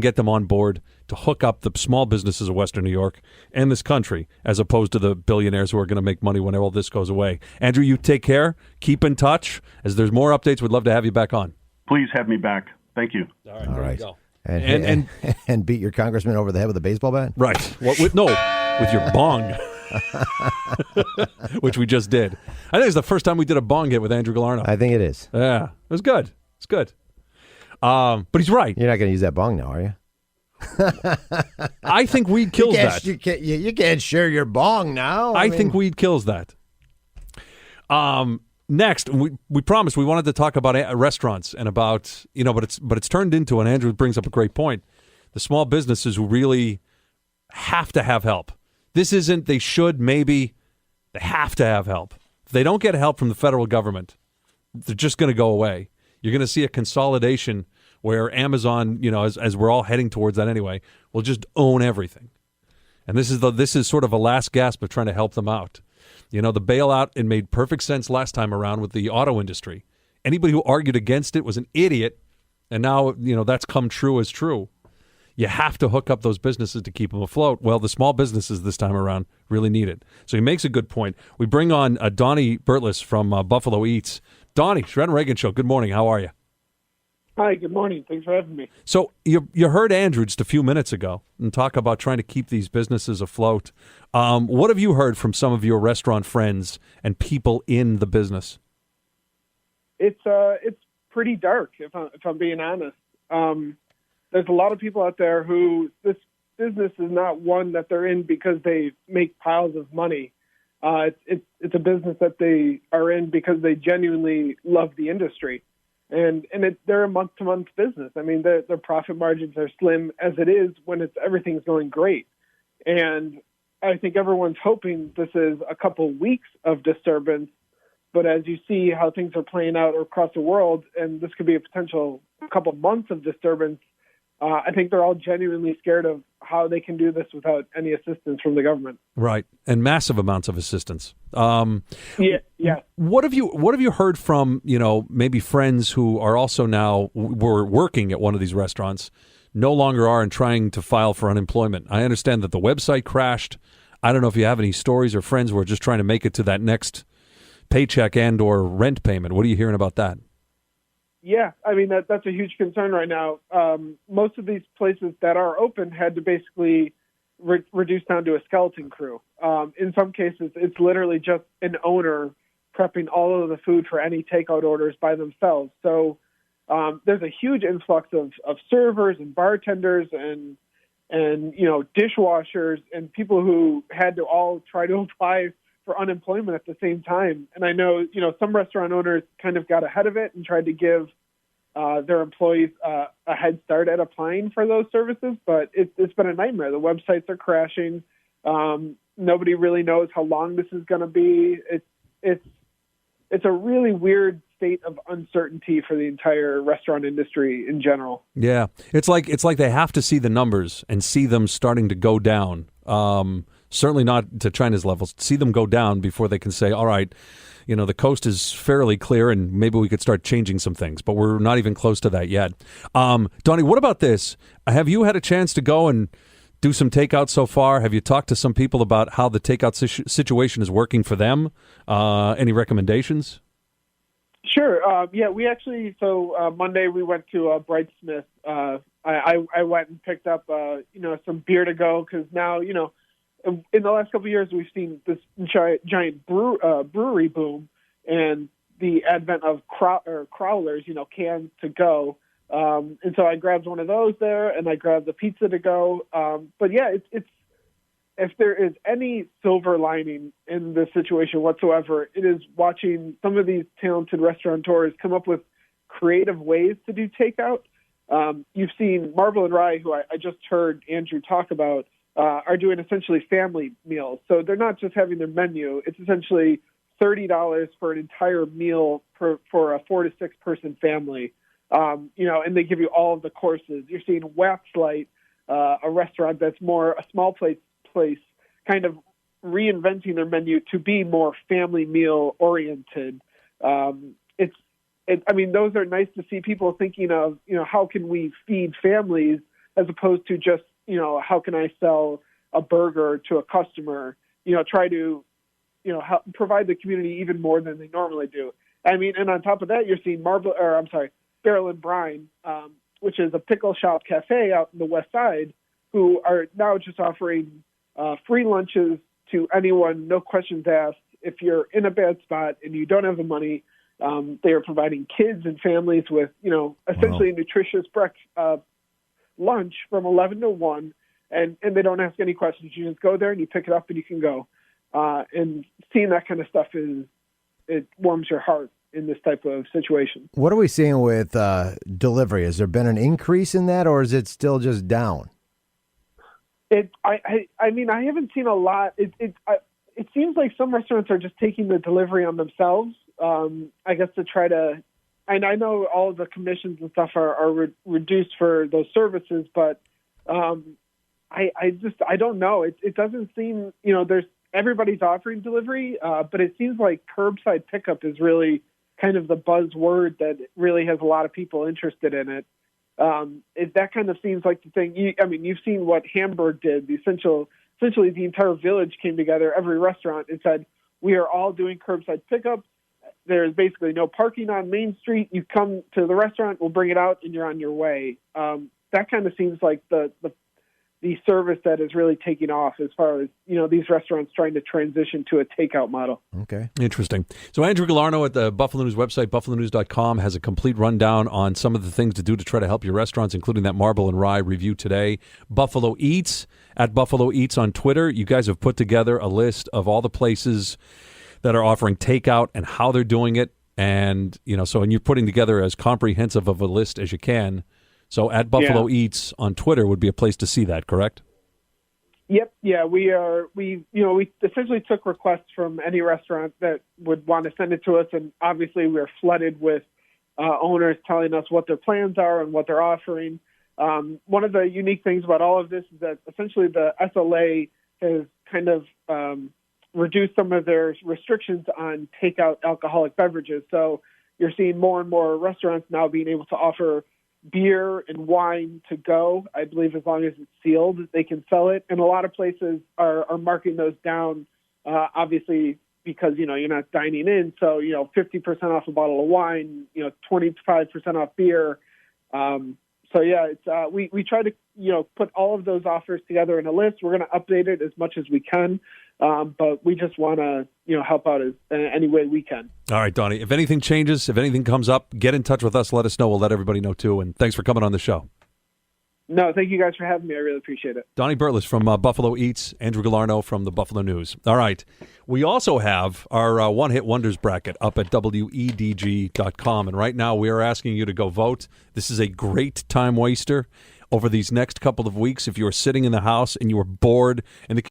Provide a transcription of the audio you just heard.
get them on board to hook up the small businesses of Western New York and this country, as opposed to the billionaires who are going to make money when all this goes away. Andrew, you take care. Keep in touch. As there's more updates, we'd love to have you back on. Please have me back. Thank you. All right. Go. And beat your congressman over the head with a baseball bat? Right. With your bong, which we just did. I think it's the first time we did a bong hit with Andrew Galarno. I think it is. Yeah, it was good. It's good. But he's right. You're not going to use that bong now, are you? I think weed kills that. You can't share your bong now. I think weed kills that. Next, we promised we wanted to talk about restaurants and about, but it's turned into, and Andrew brings up a great point, the small businesses who really have to have help. This isn't they should, maybe, they have to have help. If they don't get help from the federal government, they're just going to go away. You're going to see a consolidation where Amazon, as we're all heading towards that anyway, will just own everything. And this is sort of a last gasp of trying to help them out. The bailout, it made perfect sense last time around with the auto industry. Anybody who argued against it was an idiot, and now, that's come true as true. You have to hook up those businesses to keep them afloat. Well, the small businesses this time around really need it. So he makes a good point. We bring on Donnie Burtless from Buffalo Eats. Donnie, Shredd and Ragan Show, good morning. How are you? Hi, good morning. Thanks for having me. So you heard Andrew just a few minutes ago and talk about trying to keep these businesses afloat. What have you heard from some of your restaurant friends and people in the business? It's pretty dark, if I'm being honest. There's a lot of people out there who this business is not one that they're in because they make piles of money. It's a business that they are in because they genuinely love the industry. And they're a month-to-month business. I mean, their profit margins are slim as it is when everything's going great. And I think everyone's hoping this is a couple weeks of disturbance. But as you see how things are playing out across the world, and this could be a potential couple months of disturbance, I think they're all genuinely scared of how they can do this without any assistance from the government. Right, and massive amounts of assistance. Yeah. What have you heard from maybe friends who are also now were working at one of these restaurants, no longer are, and trying to file for unemployment? I understand that the website crashed. I don't know if you have any stories or friends who are just trying to make it to that next paycheck and or rent payment. What are you hearing about that? Yeah, I mean, that's a huge concern right now. Most of these places that are open had to basically reduce down to a skeleton crew. In some cases, it's literally just an owner prepping all of the food for any takeout orders by themselves. So there's a huge influx of servers and bartenders and dishwashers and people who had to all try to apply for unemployment at the same time. And I know, some restaurant owners kind of got ahead of it and tried to give their employees a head start at applying for those services, but it's been a nightmare. The websites are crashing. Nobody really knows how long this is going to be. It's a really weird state of uncertainty for the entire restaurant industry in general. Yeah, it's like they have to see the numbers and see them starting to go down. Certainly not to China's levels. See them go down before they can say, all right, the coast is fairly clear and maybe we could start changing some things, but we're not even close to that yet. Donnie, what about this? Have you had a chance to go and do some takeout so far? Have you talked to some people about how the takeout situation is working for them? Any recommendations? Sure. Yeah, we actually, Monday we went to Brightsmith. I went and picked up, some beer to go because now, in the last couple of years, we've seen this giant brewery boom and the advent of crowlers, cans to go. And so I grabbed one of those there, and I grabbed the pizza to go. But yeah, it's if there is any silver lining in this situation whatsoever, it is watching some of these talented restaurateurs come up with creative ways to do takeout. You've seen Marble and Rye, who I just heard Andrew talk about, are doing essentially family meals. So they're not just having their menu. It's essentially $30 for an entire meal for a 4 to 6 person family. And they give you all of the courses. You're seeing Waxlight, a restaurant that's more a small place, kind of reinventing their menu to be more family meal oriented. Those are nice to see people thinking of, how can we feed families as opposed to just, how can I sell a burger to a customer, try to, help provide the community even more than they normally do. I mean, and on top of that, you're seeing Barrel and Brine, which is a pickle shop cafe out in the West Side, who are now just offering free lunches to anyone, no questions asked. If you're in a bad spot and you don't have the money, they are providing kids and families with, essentially a nutritious lunch from 11 to 1, and they don't ask any questions. You just go there and you pick it up and you can go. And seeing that kind of stuff it warms your heart in this type of situation. What are we seeing with delivery? Has there been an increase in that, or is it still just down? I mean, I haven't seen a lot. It seems like some restaurants are just taking the delivery on themselves, I guess, to try to, and I know all of the commissions and stuff are reduced for those services, but I don't know. It doesn't seem, everybody's offering delivery, but it seems like curbside pickup is really kind of the buzzword that really has a lot of people interested in it. That kind of seems like the thing. You've seen what Hamburg did. Essentially, the entire village came together, every restaurant, and said, we are all doing curbside pickup. There's basically no parking on Main Street. You come to the restaurant, we'll bring it out, and you're on your way. That kind of seems like the service that is really taking off as far as, these restaurants trying to transition to a takeout model. Okay. Interesting. So Andrew Gallarno at the Buffalo News website, buffalonews.com, has a complete rundown on some of the things to do to try to help your restaurants, including that Marble and Rye review today. Buffalo Eats, at Buffalo Eats on Twitter. You guys have put together a list of all the places that are offering takeout and how they're doing it. And, and you're putting together as comprehensive of a list as you can. So at Buffalo Eats on Twitter would be a place to see that, correct? Yep. Yeah, we essentially took requests from any restaurant that would want to send it to us, and obviously we're flooded with owners telling us what their plans are and what they're offering. One of the unique things about all of this is that essentially the SLA has kind of reduced some of their restrictions on takeout alcoholic beverages. So you're seeing more and more restaurants now being able to offer beer and wine to go. I believe as long as it's sealed, they can sell it. And a lot of places are marking those down, obviously, because, you're not dining in. So, 50% off a bottle of wine, 25% off beer. It's we try to, put all of those offers together in a list. We're going to update it as much as we can. But we just want to, help out any way we can. All right, Donnie, if anything changes, if anything comes up, get in touch with us. Let us know. We'll let everybody know, too. And thanks for coming on the show. No, thank you guys for having me. I really appreciate it. Donnie Burles from Buffalo Eats, Andrew Gallarno from the Buffalo News. All right. We also have our One Hit Wonders bracket up at WEDG.com. And right now we are asking you to go vote. This is a great time waster over these next couple of weeks. If you are sitting in the house and you are bored and the